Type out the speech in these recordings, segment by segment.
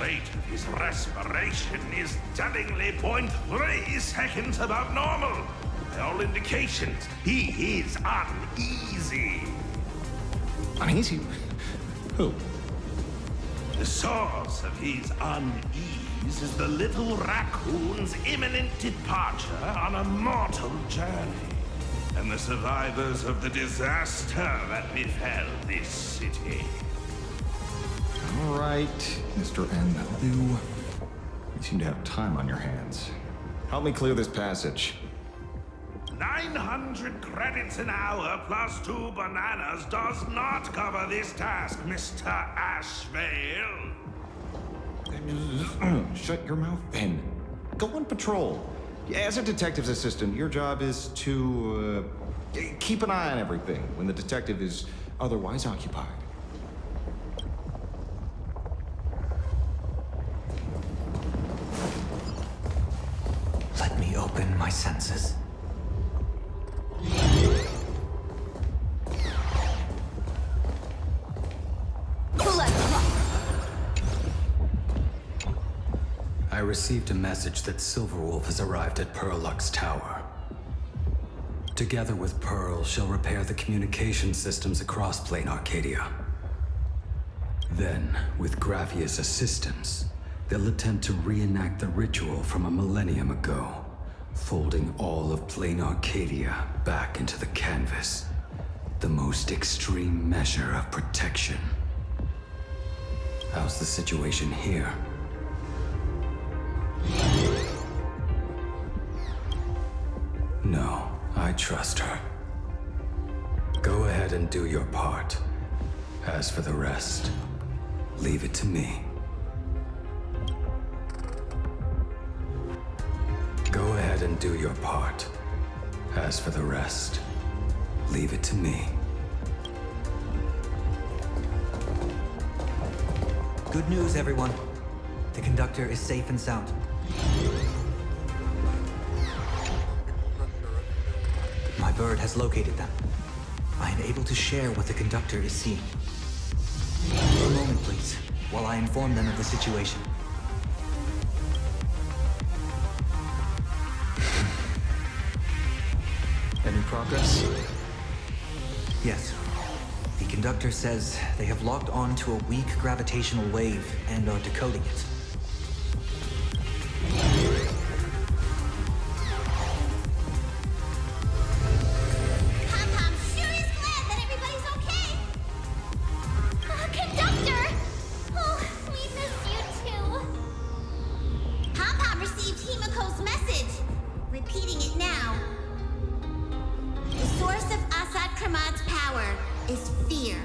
rate of his respiration is dunningly 0.3 seconds above normal. By all indications, he is uneasy. Uneasy? Who? The source of his unease is the little raccoon's imminent departure on a mortal journey, and the survivors of the disaster that befell this city. All right, Mr. N, that'll do. You seem to have time on your hands. Help me clear this passage. 900 credits an hour plus 2 bananas does not cover this task, Mr. Ashvale. Shut your mouth then. Go on patrol. As a detective's assistant, your job is to keep an eye on everything when the detective is otherwise occupied. Let me open my senses. I received a message that Silverwolf has arrived at Pearlux Tower. Together with Pearl, she'll repair the communication systems across Plain Arcadia. Then, with Graphia's assistance, they'll attempt to reenact the ritual from a millennium ago, folding all of Plain Arcadia back into the canvas. The most extreme measure of protection. How's the situation here? No, I trust her. Go ahead and do your part. As for the rest, leave it to me. Go ahead and do your part. As for the rest, leave it to me. Good news, everyone. The conductor is safe and sound. My bird has located them. I am able to share what the conductor is seeing. For a moment, please, while I inform them of the situation. Any progress? Yes. The conductor says they have locked on to a weak gravitational wave and are decoding it. Pom-Pom sure is glad that everybody's okay. Conductor! Oh, we miss you too. Pom-Pom received Himiko's message. Repeating it now. The source of Asad Kramad's power is fear.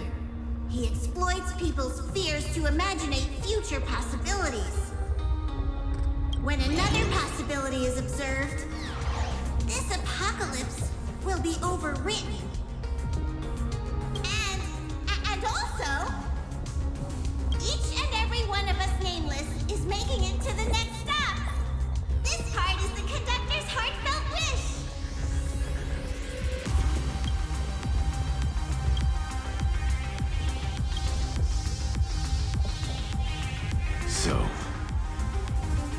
He exploits people's fears to imaginate future possibilities. When another possibility is observed, this apocalypse will be overwritten. And also, each and every one of us nameless is making it to the next stop. This part is the conductor's heartfelt wish. So,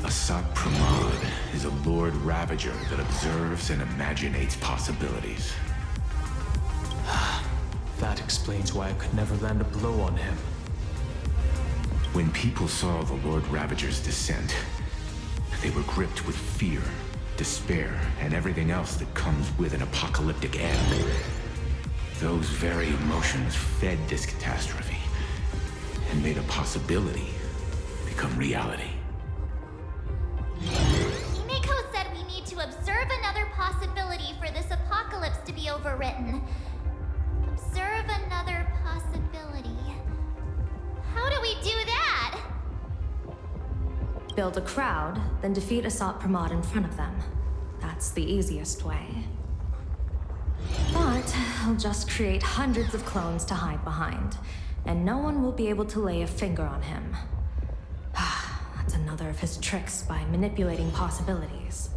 Asad Pramod is a Lord Ravager that observes and imaginates possibilities. That explains why I could never land a blow on him. When people saw the Lord Ravager's descent, they were gripped with fear, despair, and everything else that comes with an apocalyptic end. Those very emotions fed this catastrophe and made a possibility become reality. Himiko said we need to observe another possibility for this apocalypse to be overwritten. Observe another possibility. How do we do that? Build a crowd, then defeat Asat Pramod in front of them. That's the easiest way. But I'll just create hundreds of clones to hide behind, and no one will be able to lay a finger on him. That's another of his tricks by manipulating possibilities.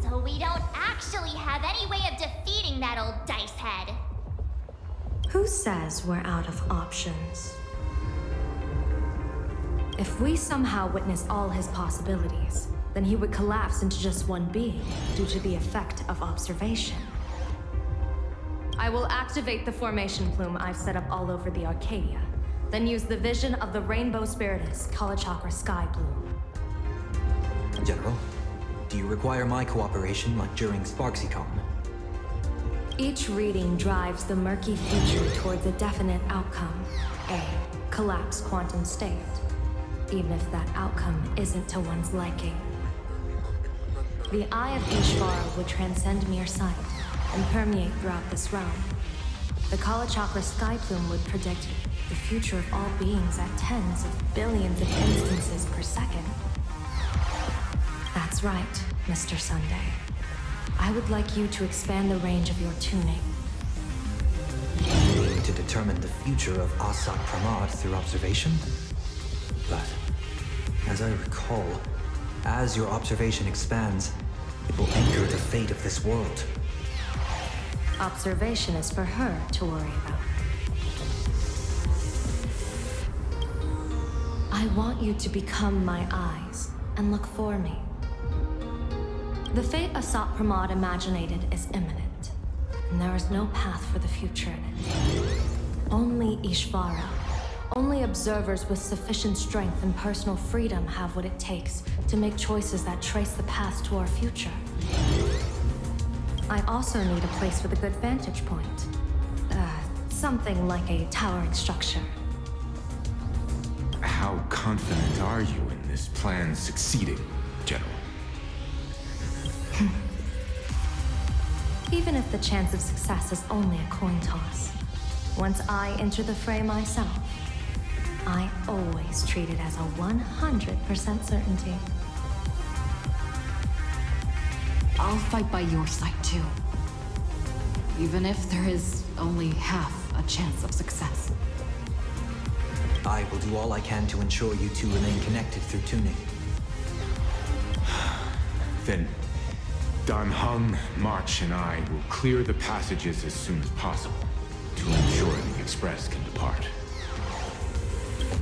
So we don't actually have any way of defeating that old dice head. Who says we're out of options? If we somehow witness all his possibilities, then he would collapse into just one being due to the effect of observation. I will activate the formation plume I've set up all over the Arcadia, then use the vision of the Rainbow Spiritus Kalachakra Sky Bloom. General, do you require my cooperation like during SparksyCon? Each reading drives the murky future towards a definite outcome, a collapsed quantum state, even if that outcome isn't to one's liking. The Eye of Ishvara would transcend mere sight and permeate throughout this realm. The Kalachakra Sky Plume would predict the future of all beings at tens of billions of instances per second. That's right, Mr. Sunday. I would like you to expand the range of your tuning. You mean to determine the future of Asat Pramad through observation? But, as I recall, as your observation expands, it will anchor the fate of this world. Observation is for her to worry about. I want you to become my eyes and look for me. The fate Asat Pramad imaginated is imminent, and there is no path for the future in it. Only Ishvara, only observers with sufficient strength and personal freedom have what it takes to make choices that trace the path to our future. I also need a place with a good vantage point. Something like a towering structure. How confident are you in this plan succeeding, General? Even if the chance of success is only a coin toss, once I enter the fray myself, I always treat it as a 100% certainty. I'll fight by your side too. Even if there is only half a chance of success. I will do all I can to ensure you two remain connected through tuning. Then, Dan Heng, March, and I will clear the passages as soon as possible to ensure the Express can depart.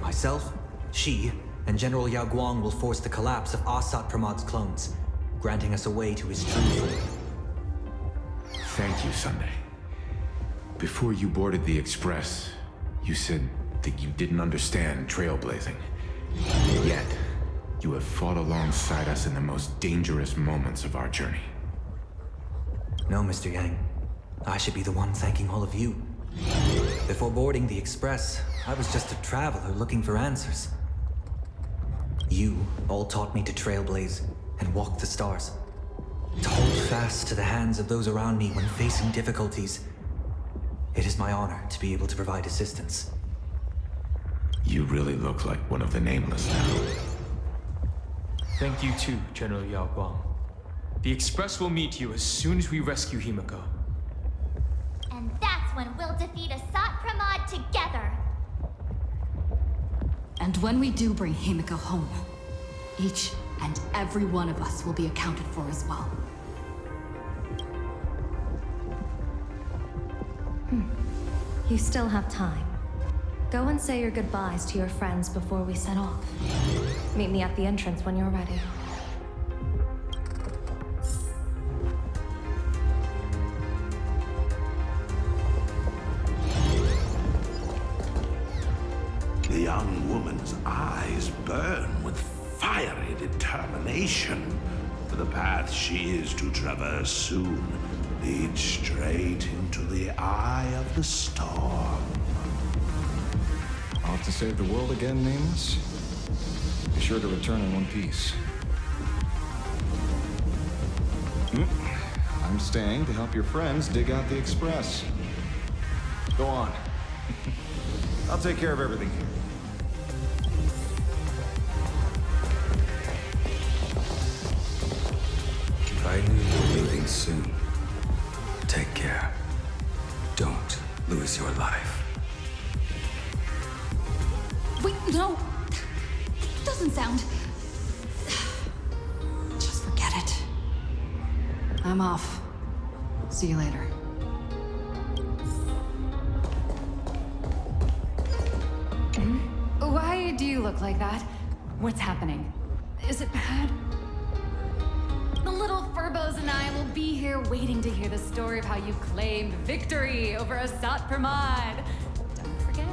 Myself, Shi, and General Yao Guang will force the collapse of Asat Pramad's clones, granting us a way to his true form. Thank you, Sunday. Before you boarded the Express, you said that you didn't understand trailblazing. Yet, you have fought alongside us in the most dangerous moments of our journey. No, Mr. Yang. I should be the one thanking all of you. Before boarding the Express, I was just a traveler looking for answers. You all taught me to trailblaze and walk the stars. To hold fast to the hands of those around me when facing difficulties. It is my honor to be able to provide assistance. You really look like one of the Nameless now. Thank you too, General Yao Guang. The Express will meet you as soon as we rescue Himiko. And that's when we'll defeat Asat Pramad together. And when we do bring Himiko home, each and every one of us will be accounted for as well. You still have time. Go and say your goodbyes to your friends before we set off. Meet me at the entrance when you're ready. The young woman's eyes burn with fiery determination. For the path she is to traverse soon leads straight into the eye of the storm. Off to save the world again, Nameless? Be sure to return in one piece. I'm staying to help your friends dig out the Express. Go on. I'll take care of everything here. I knew you were leaving soon. Take care. Don't lose your life. Wait, no! That doesn't sound... Just forget it. I'm off. See you later. Why do you look like that? What's happening? Is it bad? The little Furbos and I will be here waiting to hear the story of how you claimed victory over Asat Pramad. Don't forget.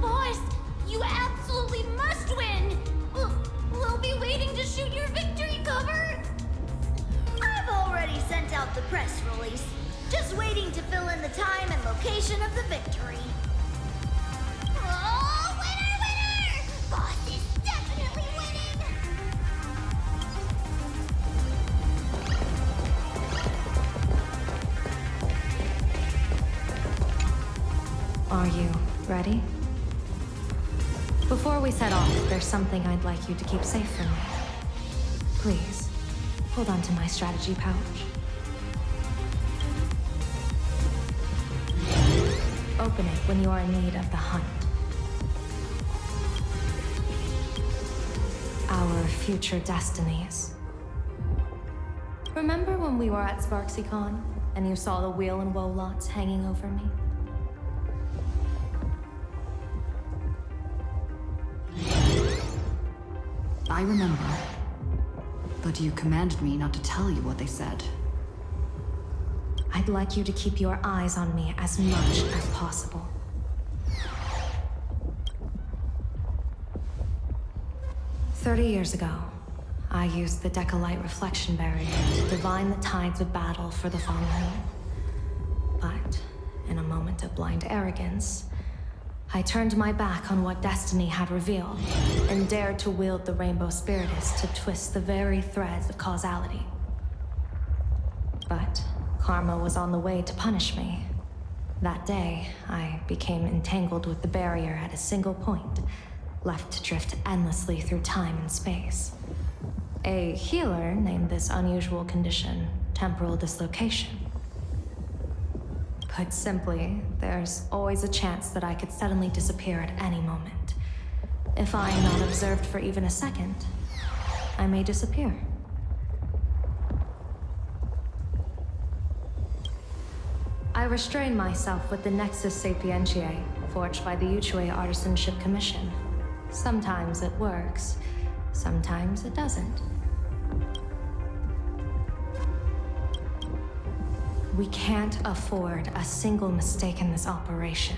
Boss, you absolutely must win! We'll be waiting to shoot your victory cover! I've already sent out the press release. Just waiting to fill in the time and location of the victory. Oh, winner, winner! Boss is definitely winning! Are you ready? Before we set off, there's something I'd like you to keep safe from me. Please, hold on to my strategy pouch. Open it when you are in need of the hunt. Our future destinies. Remember when we were at SparksyCon and you saw the wheel and woe lots hanging over me? I remember. But you commanded me not to tell you what they said. I'd like you to keep your eyes on me as much as possible. "30 years ago, I used the Decalite reflection barrier to divine the tides of battle for the fallen. But, in a moment of blind arrogance, I turned my back on what destiny had revealed, and dared to wield the Rainbow Spiritus to twist the very threads of causality. But karma was on the way to punish me. That day, I became entangled with the barrier at a single point, left to drift endlessly through time and space. A healer named this unusual condition temporal dislocation. Put simply, there's always a chance that I could suddenly disappear at any moment. If I'm not observed for even a second, I may disappear. I restrain myself with the Nexus Sapientiae, forged by the Yuchue Artisanship Commission. Sometimes it works, sometimes it doesn't. We can't afford a single mistake in this operation.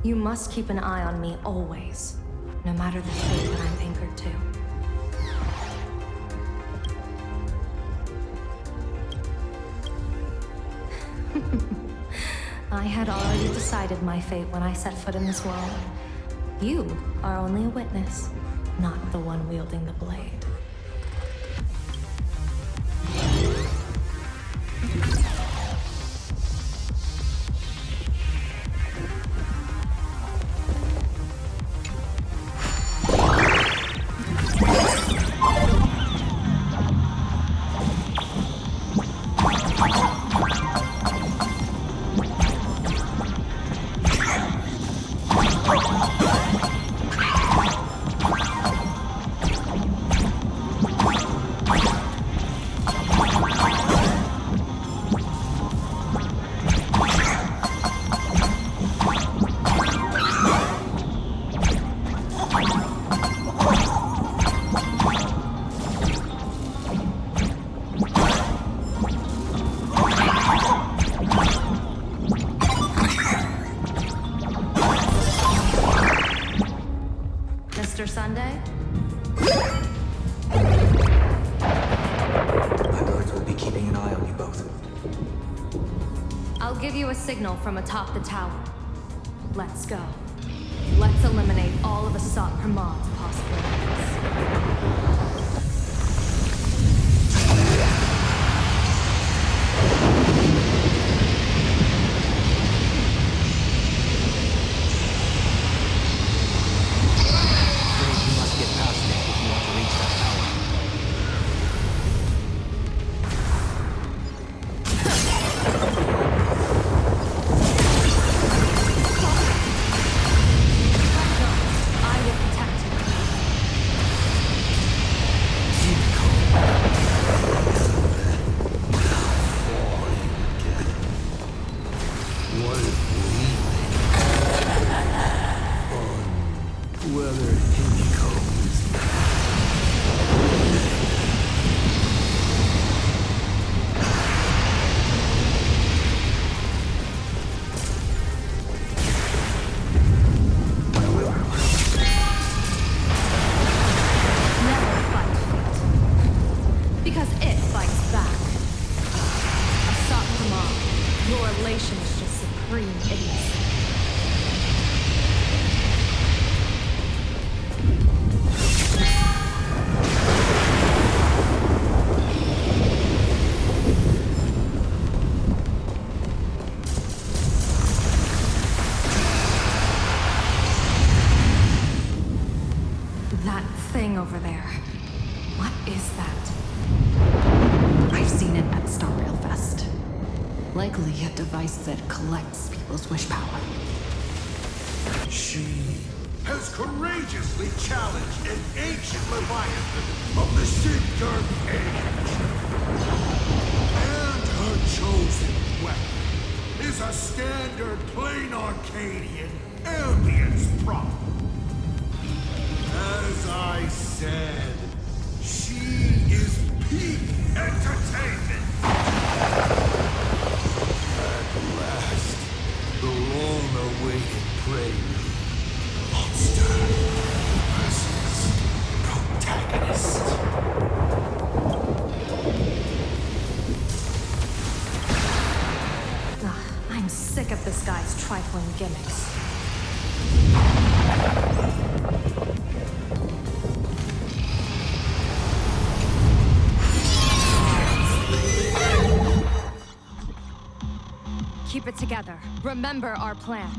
You must keep an eye on me always, no matter the fate that I'm anchored to. I had already decided my fate when I set foot in this world. You are only a witness, not the one wielding the blade. Mr. Sunday? My birds will be keeping an eye on you both. I'll give you a signal from atop the tower. Let's go. Let's eliminate all of Asat Pramad's possibilities. You must get past it if you want to reach that tower. I will protect you. thing over there. What is that? I've seen it at Star Rail Fest. Likely a device that collects people's wish power. She has courageously challenged an ancient Leviathan of the Sigurd Age. And her chosen weapon is a standard plain Arcadian ambience prop. As I said, she is peak entertainment. At last, the long-awaited prelude. Monster versus protagonist. Ugh, I'm sick of this guy's trifling gimmicks. Keep it together. Remember our plan.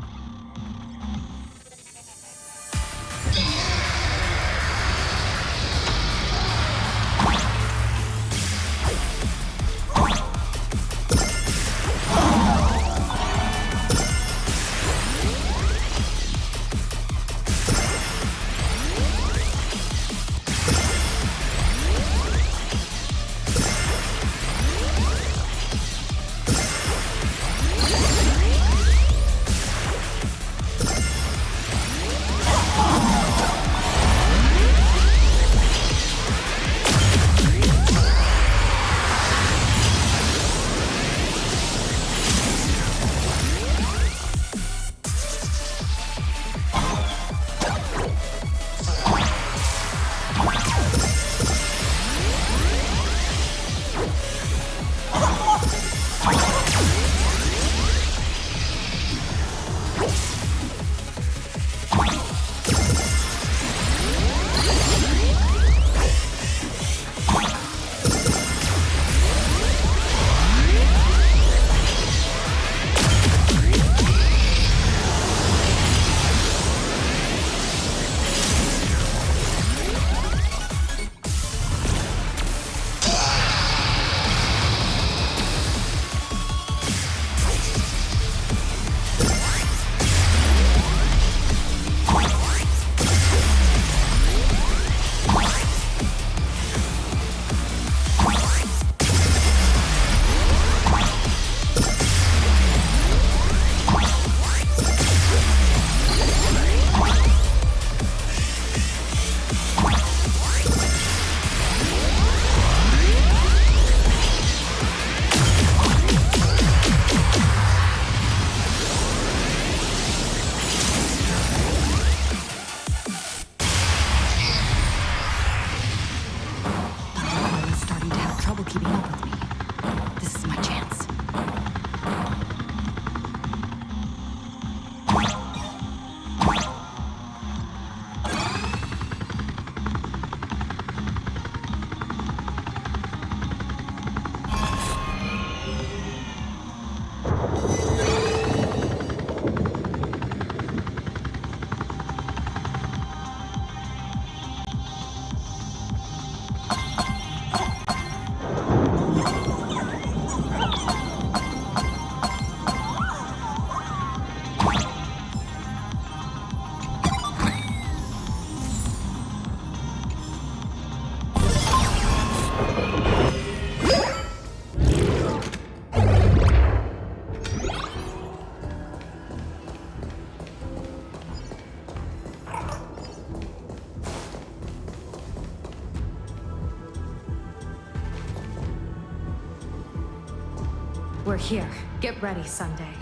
We're here. Get ready, Sunday.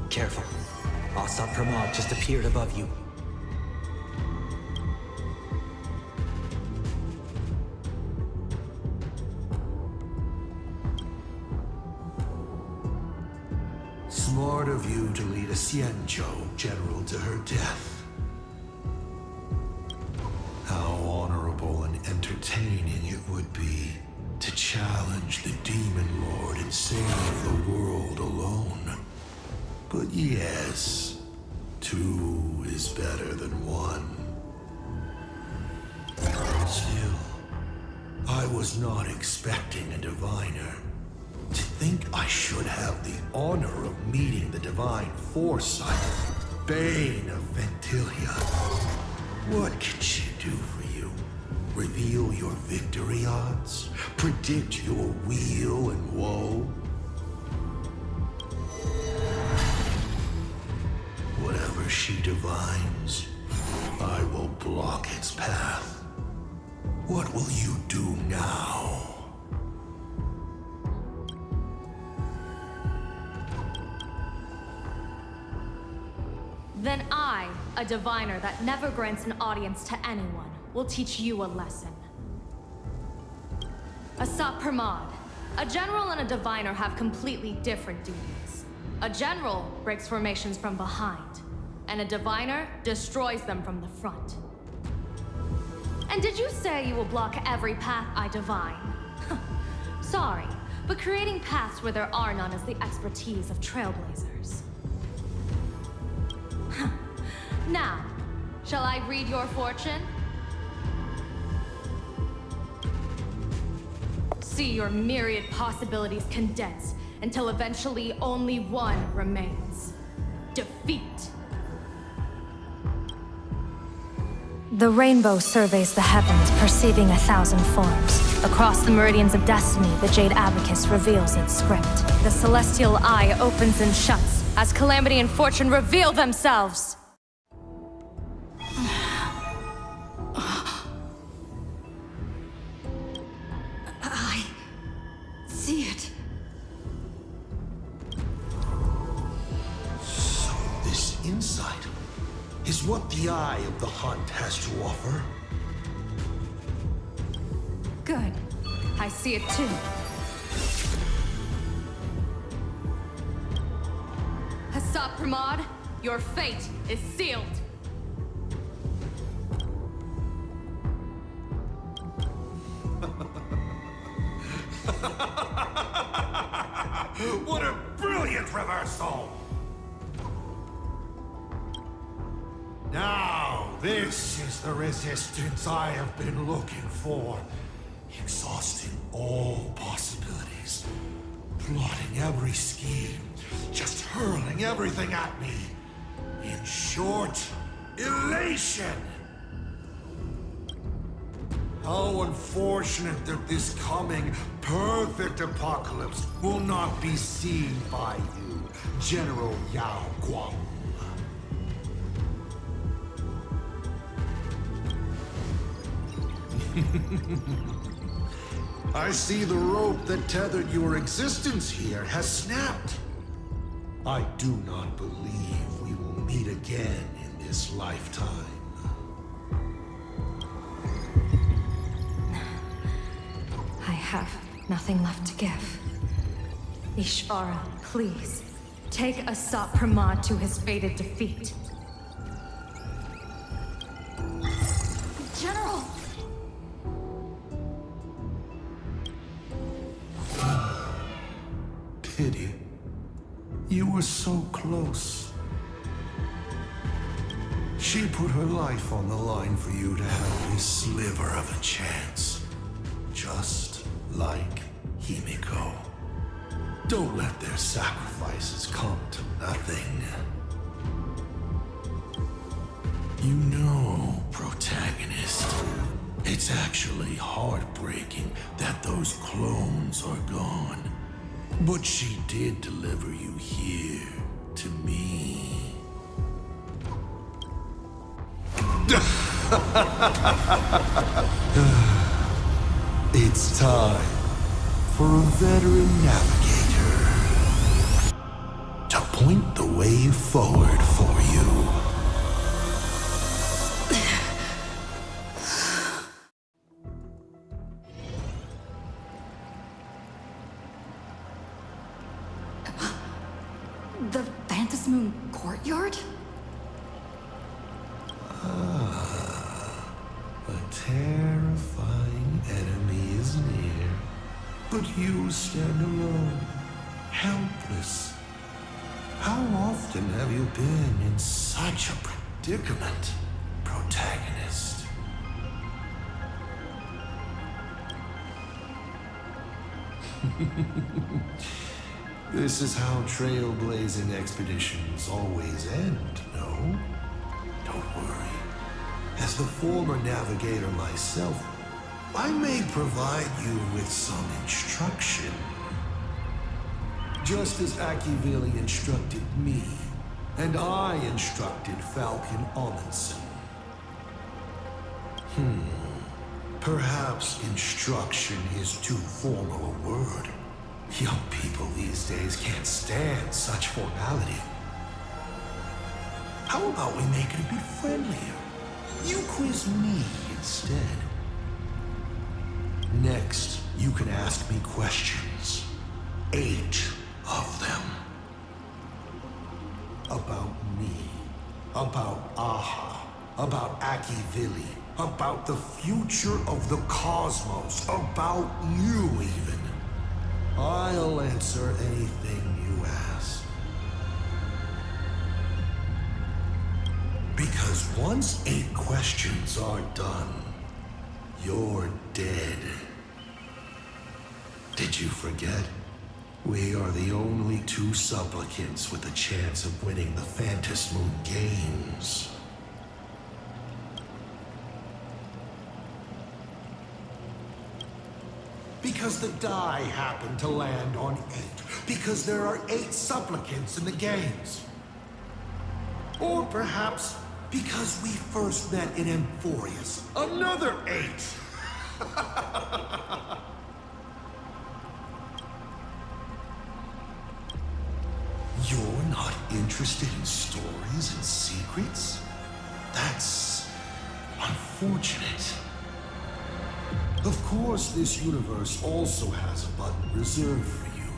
Careful. Asad Pramod just appeared above you. Smart of you to lead a Xianzhou general to her death. How honorable and entertaining it would be to challenge the Demon Lord and save the world alone. But yes, 2 is better than 1. Still, I was not expecting a diviner. To think I should have the honor of meeting the divine foresight, Bane of Ventilia. What can she do for you? Reveal your victory odds? Predict your weal and woe? Whatever she divines, I will block its path. What will you do now? Then I, a diviner that never grants an audience to anyone, will teach you a lesson. Asat Pramad, a general and a diviner have completely different duties. A general breaks formations from behind, and a diviner destroys them from the front. And did you say you will block every path I divine? Sorry, but creating paths where there are none is the expertise of Trailblazers. Now, shall I read your fortune? See your myriad possibilities condense until eventually only one remains. Defeat. The rainbow surveys the heavens, perceiving 1,000 forms. Across the meridians of destiny, the Jade Abacus reveals its script. The celestial eye opens and shuts as calamity and fortune reveal themselves. I see it. So this insight is what the Eye of the Hunt has to offer. Good. I see it too. Asat Pramad, your fate is sealed. What a brilliant reversal! Now, this is the resistance I have been looking for. Exhausting all possibilities. Plotting every scheme. Just hurling everything at me. In short, elation! How unfortunate that this coming perfect apocalypse will not be seen by you, General Yao Guang. I see the rope that tethered your existence here has snapped. I do not believe we will meet again in this lifetime. I have nothing left to give. Ishvara, please, take Asat Pramad to his fated defeat. General! Pity. You were so close. She put her life on the line for you to have a sliver of a chance. Just like Himiko. Don't let their sacrifices come to nothing. You know, protagonist, it's actually heartbreaking that those clones are gone. But she did deliver you here, to me. It's time for a veteran navigator to point the way forward for you. The Phantasmoon courtyard? A terrifying enemy is near, but you stand alone, helpless. How often have you been in such a predicament, protagonist? This is how trailblazing expeditions always end, no? Don't worry. As the former navigator myself, I may provide you with some instruction. Just as Arcadian instructed me, and I instructed Falcon Amundsen. Perhaps instruction is too formal a word. Young people these days can't stand such formality. How about we make it a bit friendlier? You quiz me instead. Next, you can ask me questions. 8 of them. About me. About Aha. About Akivili. About the future of the cosmos. About you, even. I'll answer anything you ask. Because once 8 questions are done, you're dead. Did you forget? We are the only 2 supplicants with a chance of winning the Phantasm Moon Games. Because the die happened to land on 8. Because there are 8 supplicants in the games. Or perhaps because we first met in Emphorius. Another 8! You're not interested in stories and secrets? That's unfortunate. Of course, this universe also has a button reserved for you.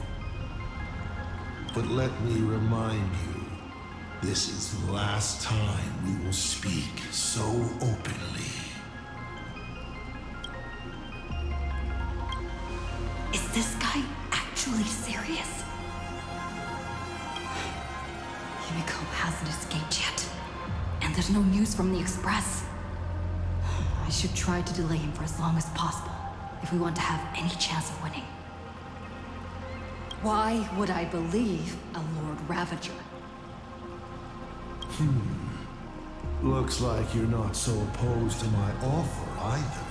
But let me remind you, this is the last time we will speak so openly. Is this guy actually serious? Himiko hasn't escaped yet, and there's no news from the Express. I should try to delay him for as long as possible, if we want to have any chance of winning. Why would I believe a Lord Ravager? Looks like you're not so opposed to my offer either.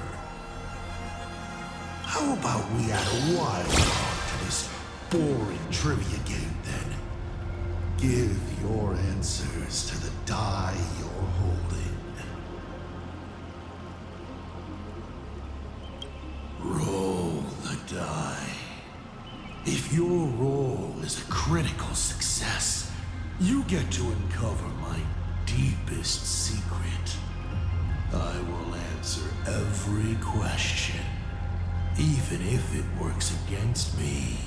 How about we add a wild card to this boring trivia game then? Give your answers to the die you're holding. Roll the die. If your roll is a critical success, you get to uncover my deepest secret. I will answer every question, even if it works against me.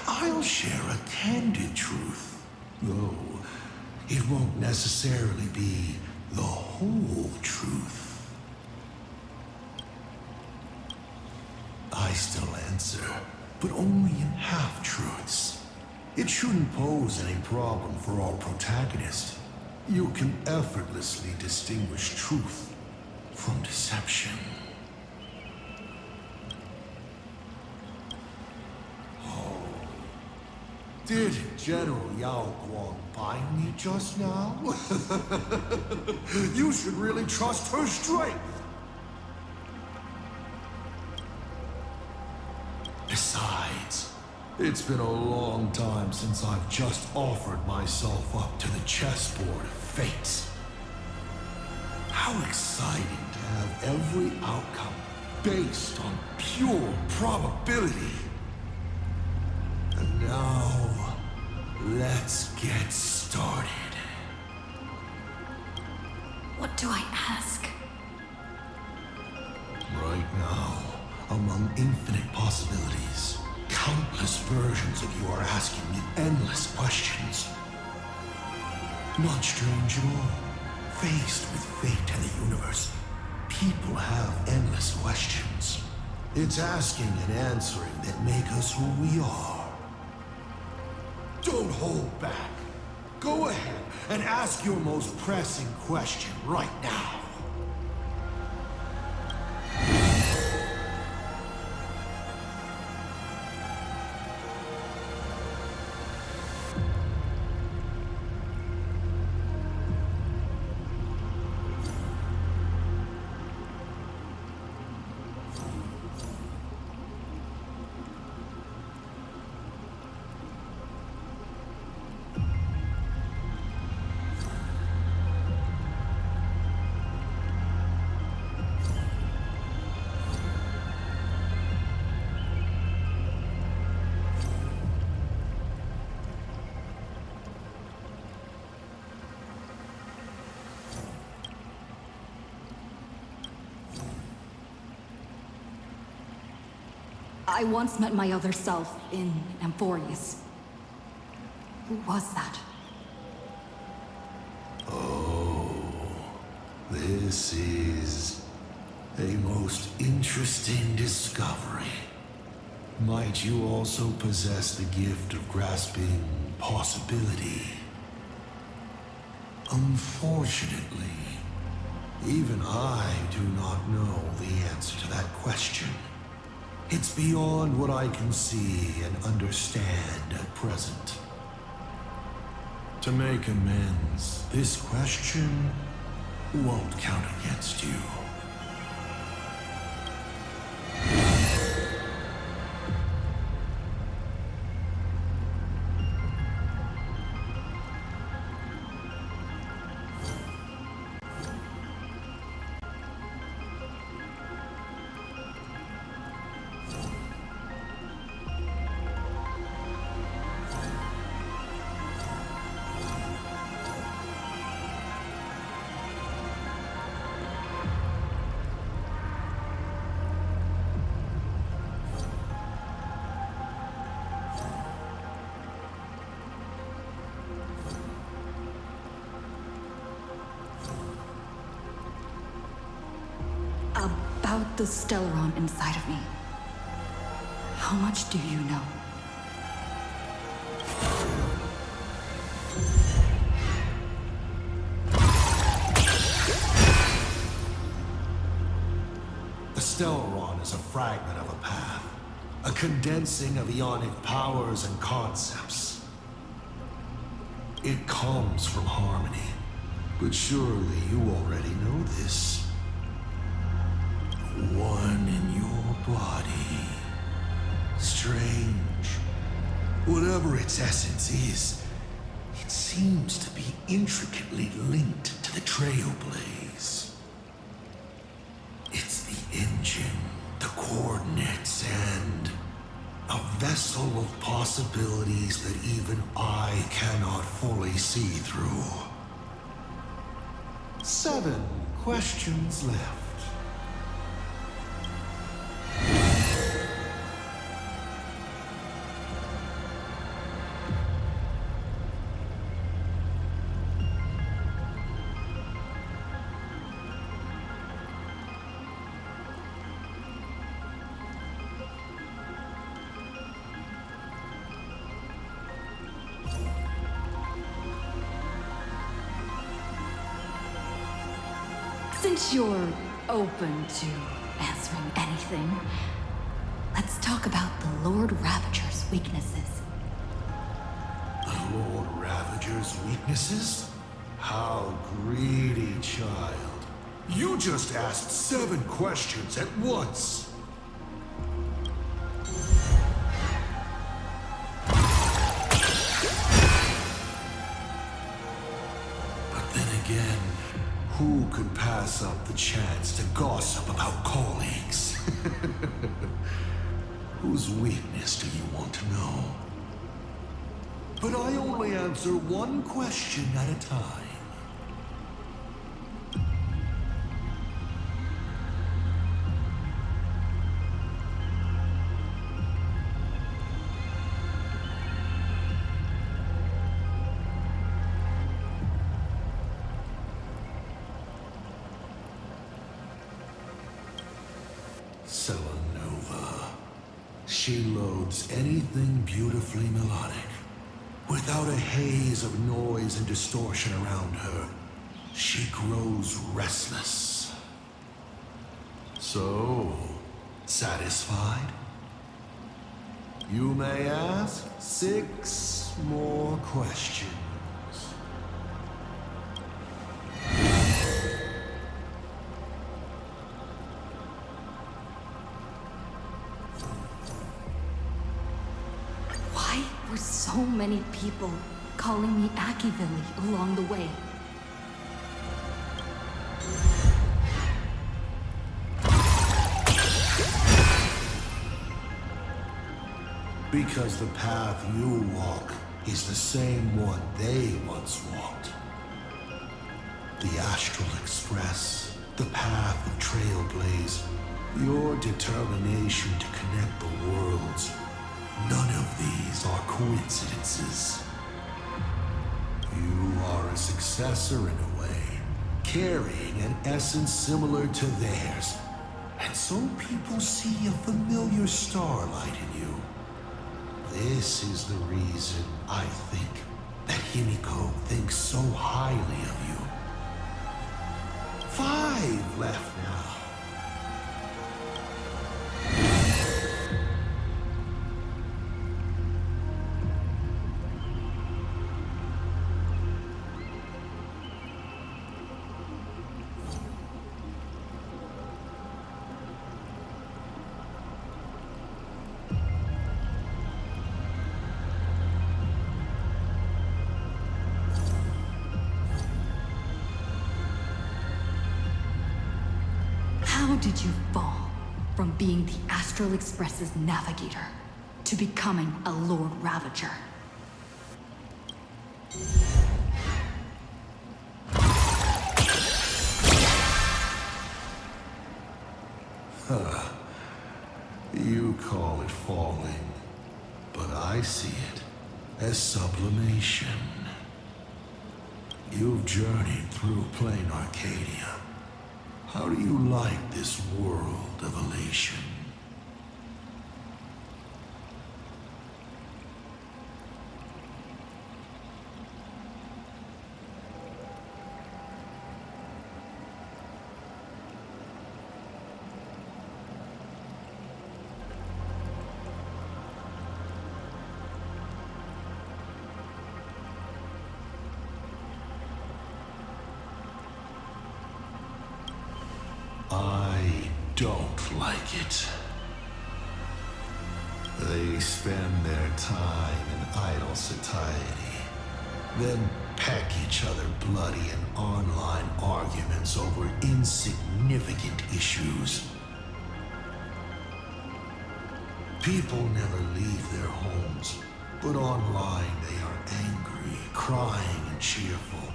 I'll share a candid truth, though it won't necessarily be the whole truth. I still answer, but only in half-truths. It shouldn't pose any problem for our protagonist. You can effortlessly distinguish truth from deception. Did General Yao Guang bind me just now? You should really trust her strength. Besides, it's been a long time since I've just offered myself up to the chessboard of fate. How exciting to have every outcome based on pure probability. And now, let's get started. What do I ask? Right now, among infinite possibilities, countless versions of you are asking me endless questions. Not strange at all. Faced with fate and the universe, people have endless questions. It's asking and answering that make us who we are. Don't hold back. Go ahead and ask your most pressing question right now. I once met my other self in Amphorius. Who was that? Oh, this is a most interesting discovery. Might you also possess the gift of grasping possibility? Unfortunately, even I do not know the answer to that question. It's beyond what I can see and understand at present. To make amends, this question won't count against you. About the Stellaron inside of me. How much do you know? The Stellaron is a fragment of a path, a condensing of ionic powers and concepts. It comes from harmony, but surely you already know this. One in your body. Strange. Whatever its essence is, it seems to be intricately linked to the Trailblaze. It's the engine, the coordinates, and a vessel of possibilities that even I cannot fully see through. 7 questions left. Since you're open to answering anything, let's talk about the Lord Ravager's weaknesses. The Lord Ravager's weaknesses? How greedy, child. You just asked 7 questions at once. But then again, who could pass up the chance to gossip about colleagues? Whose weakness do you want to know? But I only answer one question at a time. Selenova. She loads anything beautifully melodic. Without a haze of noise and distortion around her, she grows restless. So, satisfied? You may ask 6 more questions. Why were so many people calling me Akivili along the way? Because the path you walk is the same one they once walked. The Astral Express, the path of Trailblaze, your determination to connect the worlds. None of these are coincidences. You are a successor in a way, carrying an essence similar to theirs. And so people see a familiar starlight in you. This is the reason I think that Himiko thinks so highly of you. 5 left now. How did you fall from being the Astral Express's navigator to becoming a Lord Ravager? You call it falling, but I see it as sublimation. You've journeyed through plain Arcadia. How do you like this world of elation? I don't like it. They spend their time in idle satiety, then peck each other bloody in online arguments over insignificant issues. People never leave their homes, but online they are angry, crying, and cheerful.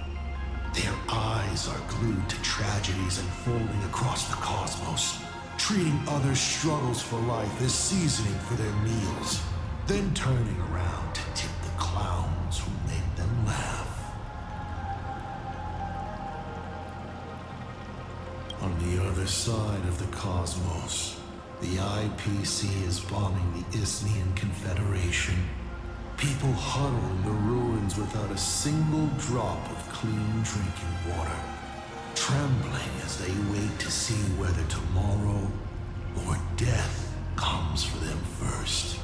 Their eyes are glued to tragedies unfolding across the cosmos, treating others' struggles for life as seasoning for their meals, then turning around to tip the clowns who make them laugh. On the other side of the cosmos, the IPC is bombing the Isnian Confederation. People huddle in the ruins without a single drop of clean drinking water, trembling as they wait to see whether tomorrow or death comes for them first.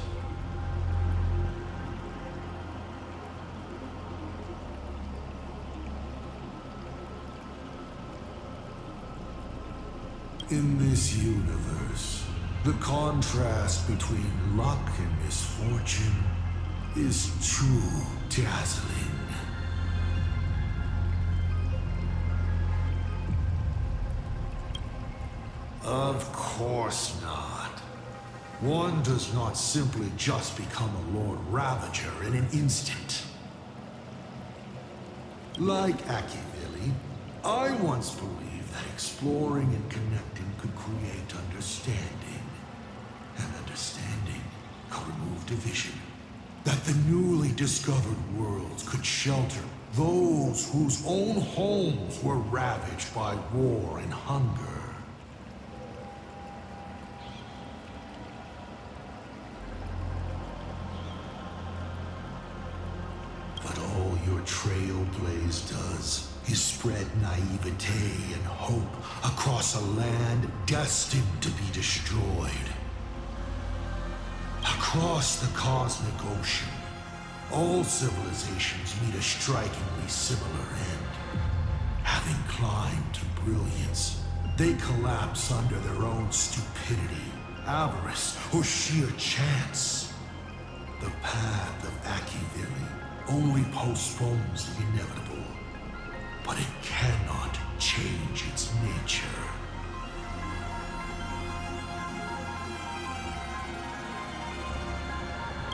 In this universe, the contrast between luck and misfortune is too dazzling. Of course not. One does not simply just become a Lord Ravager in an instant. Like Akivili, I once believed that exploring and connecting could create understanding. And understanding could remove division. That the newly discovered worlds could shelter those whose own homes were ravaged by war and hunger. Trailblaze does is spread naivete and hope across a land destined to be destroyed. Across the cosmic ocean, all civilizations meet a strikingly similar end. Having climbed to brilliance, they collapse under their own stupidity, avarice, or sheer chance. The path of Arcadian only postpones the inevitable, but it cannot change its nature.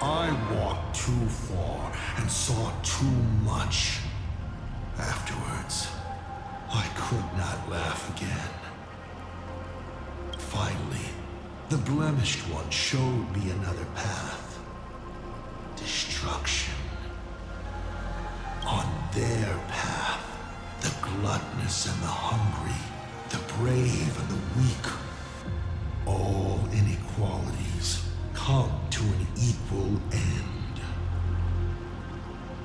I walked too far and saw too much. Afterwards, I could not laugh again. Finally, the blemished one showed me another path. Destruction. On their path, the gluttonous and the hungry, the brave and the weak, all inequalities come to an equal end.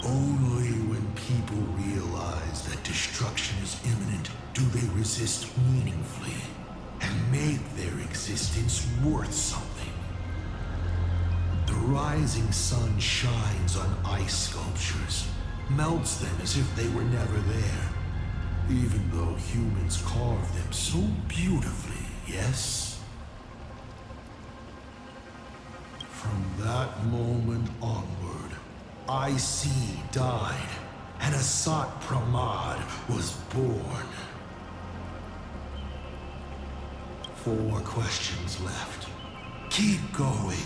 Only when people realize that destruction is imminent do they resist meaningfully and make their existence worth something. The rising sun shines on ice sculptures, melts them as if they were never there, even though humans carve them so beautifully, yes? From that moment onward, I.C. died, and Asat Pramad was born. 4 questions left. Keep going.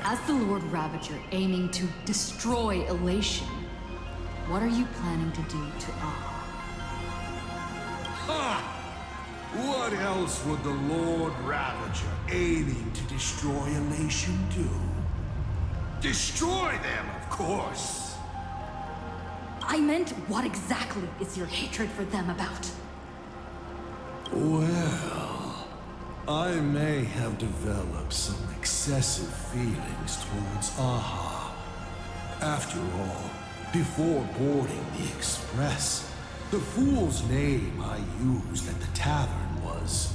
As the Lord Ravager aiming to destroy Elation, what are you planning to do to Ah? Ha! What else would the Lord Ravager aiming to destroy Elation do? Destroy them, of course! I meant, what exactly is your hatred for them about? Well, I may have developed some excessive feelings towards Aha. After all, before boarding the Express, the fool's name I used at the tavern was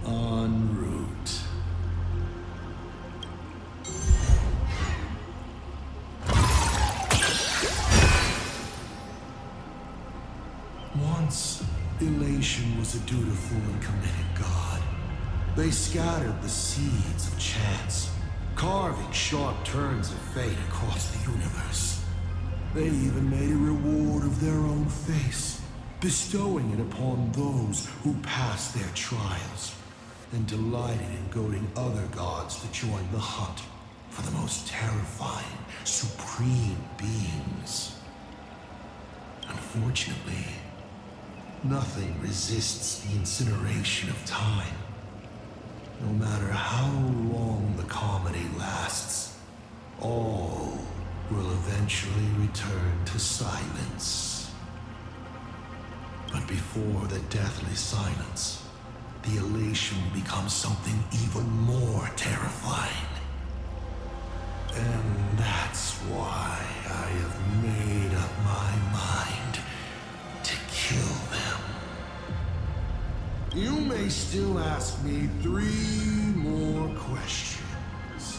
En route. Once, Elation was a dutiful and committed god. They scattered the seeds of chance, carving sharp turns of fate across the universe. They even made a reward of their own face, bestowing it upon those who passed their trials, and delighted in goading other gods to join the hunt for the most terrifying, supreme beings. Unfortunately, nothing resists the incineration of time. No matter how long the comedy lasts, all will eventually return to silence. But before the deathly silence, the elation becomes something even more terrifying. And that's why I have made up my mind to kill them. You may still ask me 3 more questions.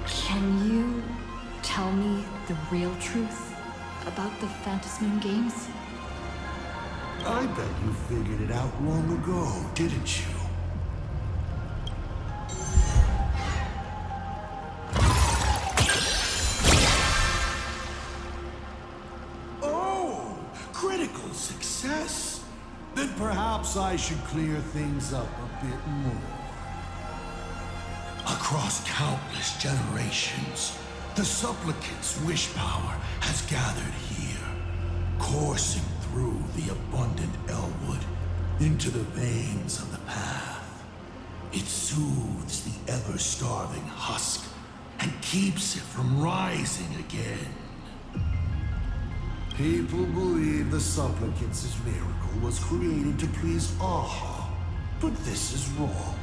Can you tell me the real truth about the Phantasmoon games? I bet you figured it out long ago, didn't you? Oh, critical success. Then perhaps I should clear things up a bit more. Across countless generations, The supplicant's wish power has gathered here, coursing through the abundant Elwood into the veins of the path. It soothes the ever-starving husk and keeps it from rising again. People believe the supplicant's miracle was created to please Aha, but this is wrong.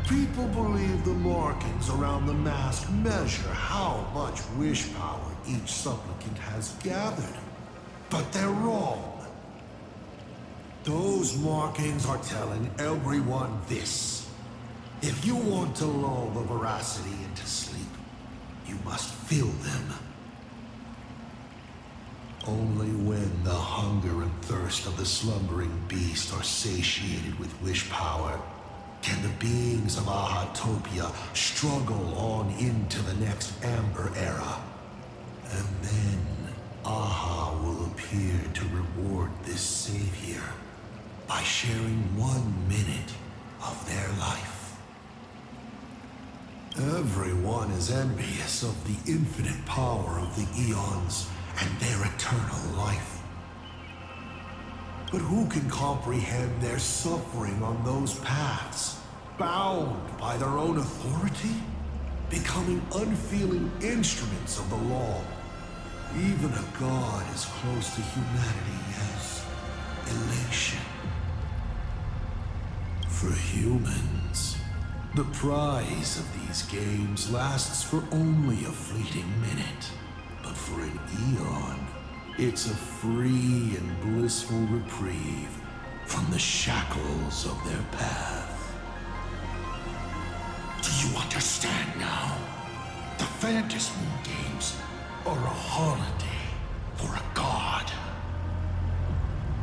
People believe the markings around the mask measure how much wish power each supplicant has gathered, but they're wrong. Those markings are telling everyone this. If you want to lull the veracity into sleep, you must fill them. Only when the hunger and thirst of the slumbering beast are satiated with wish power can the beings of Ahatopia struggle on into the next Amber Era. And then Aha will appear to reward this savior by sharing 1 minute of their life. Everyone is envious of the infinite power of the Eons and their eternal life. But who can comprehend their suffering on those paths, bound by their own authority, becoming unfeeling instruments of the law? Even a god as close to humanity as elation. For humans, the prize of these games lasts for only a fleeting minute. But for an Eon, it's a free and blissful reprieve from the shackles of their path. Do you understand now? The Phantasm Games are a holiday for a god.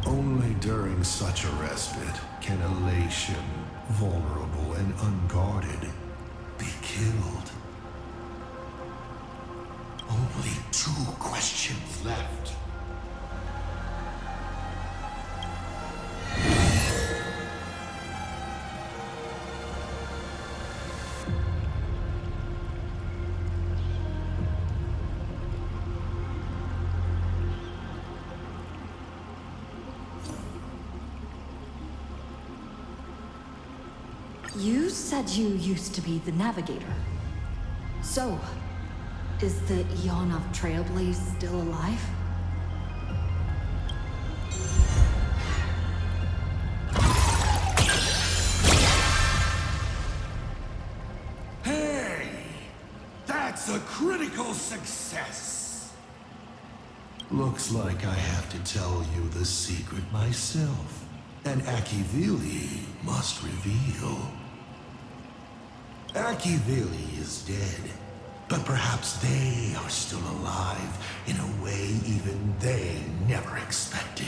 Only during such a respite can elation, vulnerable and unguarded, be killed. Only 2 questions left. You said you used to be the navigator. So, is the Eon of Trailblaze still alive? Hey! That's a critical success! Looks like I have to tell you the secret myself. And Akivili must reveal. Akivili is dead. But perhaps they are still alive in a way even they never expected.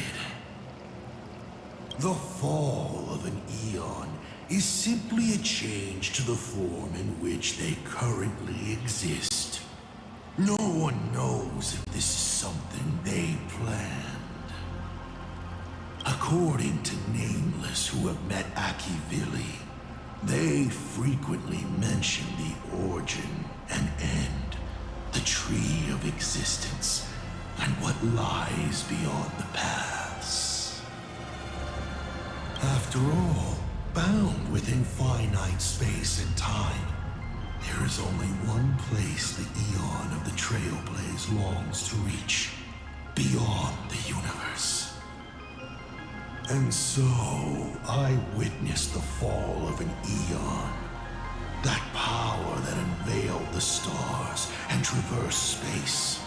The fall of an Eon is simply a change to the form in which they currently exist. No one knows if this is something they planned. According to Nameless who have met Akivili, they frequently mention the origin and end, the tree of existence, and what lies beyond the paths. After all, bound within finite space and time, there is only one place the Eon of the Trailblaze longs to reach, beyond the universe. And so, I witnessed the fall of an Eon. That power that unveiled the stars and traversed space.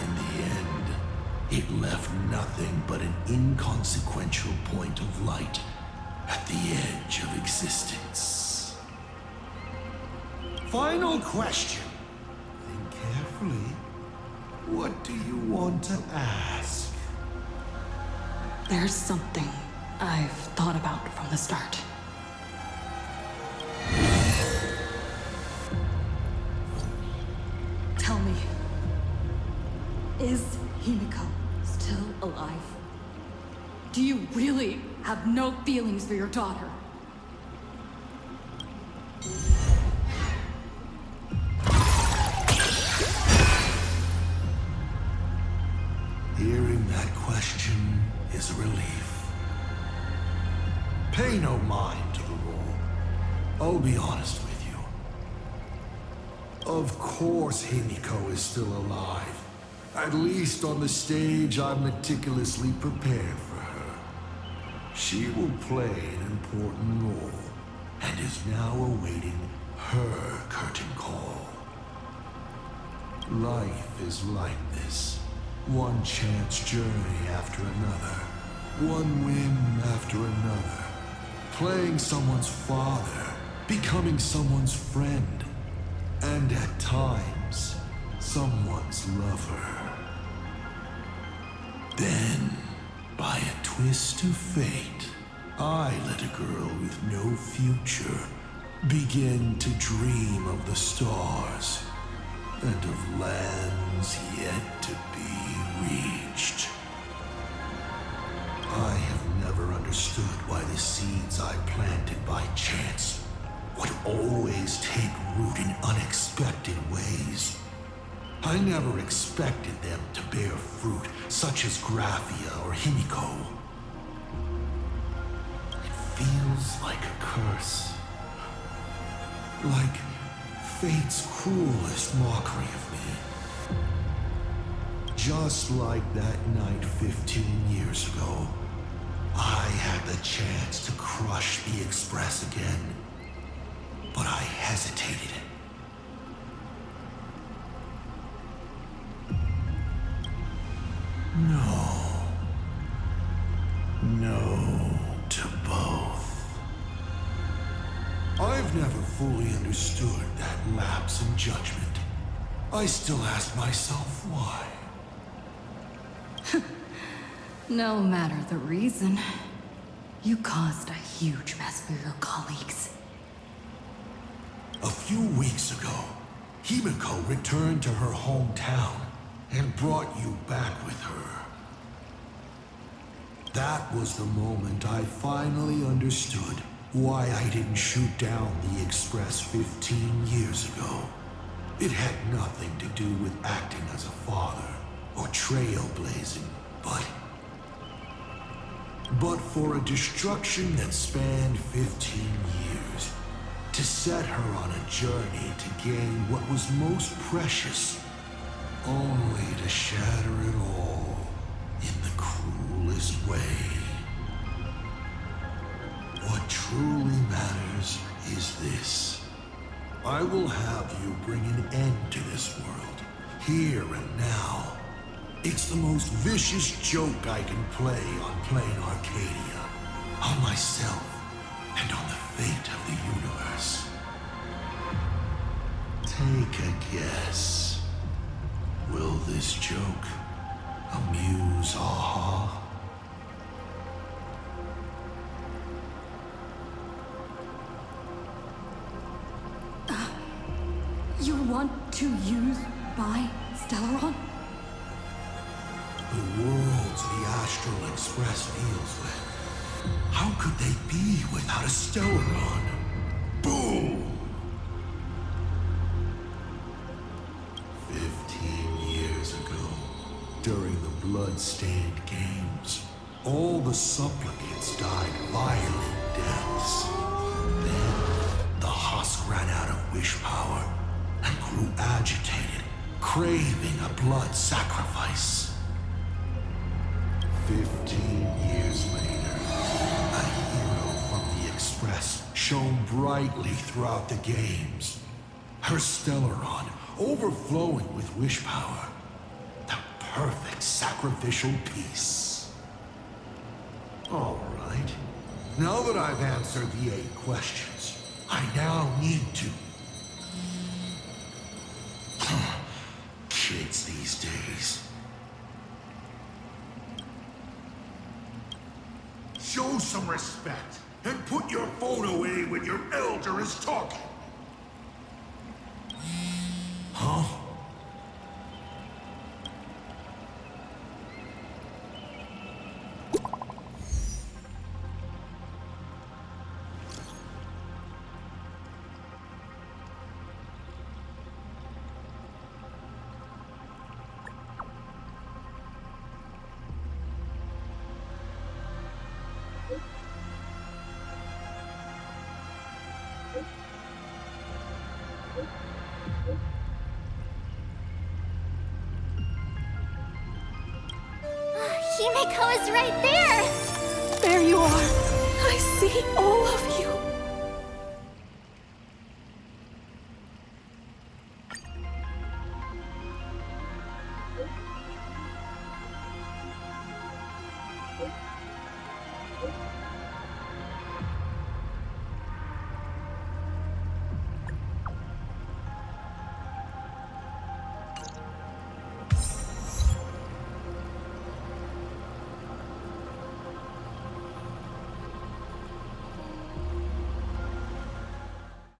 In the end, it left nothing but an inconsequential point of light at the edge of existence. Final question. Think carefully. What do you want to ask? There's something I've thought about from the start. Tell me, is Himiko still alive? Do you really have no feelings for your daughter? relief. Pay no mind to the role. I'll be honest with you. Of course Himiko is still alive. At least on the stage, I'm meticulously prepared for her. She will play an important role, and is now awaiting her curtain call. Life is like this. One chance journey after another. One whim after another. Playing someone's father, becoming someone's friend, and at times, someone's lover. Then, by a twist of fate, I let a girl with no future begin to dream of the stars and of lands yet to be reached. I have never understood why the seeds I planted by chance would always take root in unexpected ways. I never expected them to bear fruit, such as Graphia or Himiko. It feels like a curse. Like fate's cruelest mockery of me. Just like that night 15 years ago, I had the chance to crush the Express again, but I hesitated. No to both. I've never fully understood that lapse in judgment. I still ask myself why. No matter the reason, you caused a huge mess for your colleagues. A few weeks ago, Himiko returned to her hometown and brought you back with her. That was the moment I finally understood why I didn't shoot down the Express 15 years ago. It had nothing to do with acting as a father or trailblazing, but for a destruction that spanned 15 years, to set her on a journey to gain what was most precious, only to shatter it all in the cruelest way. What truly matters is this. I will have you bring an end to this world, here and now. It's the most vicious joke I can play on playing Arcadia, on myself, and on the fate of the universe. Take a guess. Will this joke amuse Aha? You want to use my Stellaron? The worlds the Astral Express deals with. How could they be without a Stellaron? Boom! 15 years ago, during the blood-stained games, all the supplicants died violent deaths. Then, the husk ran out of wish power and grew agitated, craving a blood sacrifice. 15 years later, a hero from the Express shone brightly throughout the games. Her Stellaron overflowing with wish power. The perfect sacrificial piece. All right. Now that I've answered the 8 questions, I now need to... Kids these days. Show some respect, and put your phone away when your elder is talking. Huh? Himeko is right there! There you are. I see all of you.